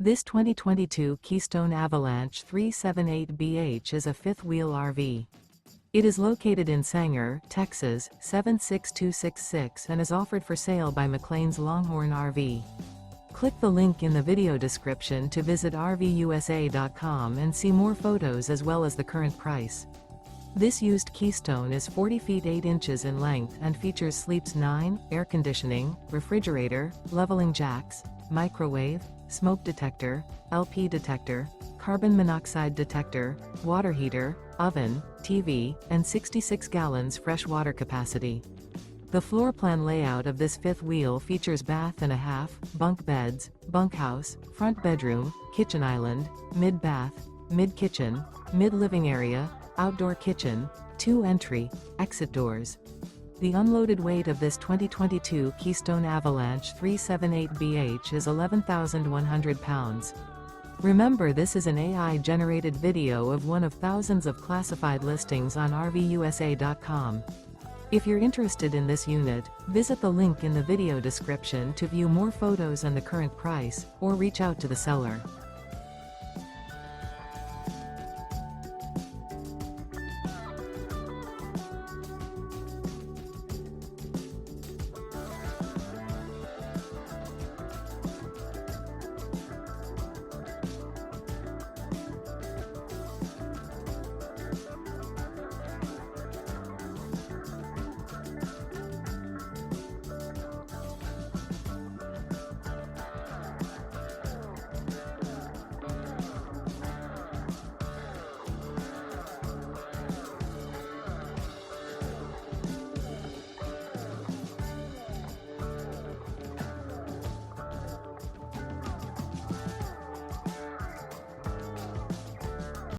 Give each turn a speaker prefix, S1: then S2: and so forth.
S1: This 2022 Keystone Avalanche 378BH is a fifth-wheel RV. It is located in Sanger, Texas, 76266 and is offered for sale by McClain's Longhorn RV. Click the link in the video description to visit RVUSA.com and see more photos as well as the current price. This used Keystone is 40 feet 8 inches in length and features sleeps 9, air conditioning, refrigerator, leveling jacks, microwave, smoke detector, LP detector, carbon monoxide detector, water heater, oven, TV, and 66 gallons fresh water capacity. The floor plan layout of this fifth wheel features bath and a half, bunk beds, bunkhouse, front bedroom, kitchen island, mid-bath, mid-kitchen, mid-living area, outdoor kitchen, 2 entry, exit doors. The unloaded weight of this 2022 Keystone Avalanche 378BH is 11,100 pounds. Remember, this is an AI-generated video of one of thousands of classified listings on RVUSA.com. If you're interested in this unit, visit the link in the video description to view more photos and the current price, or reach out to the seller.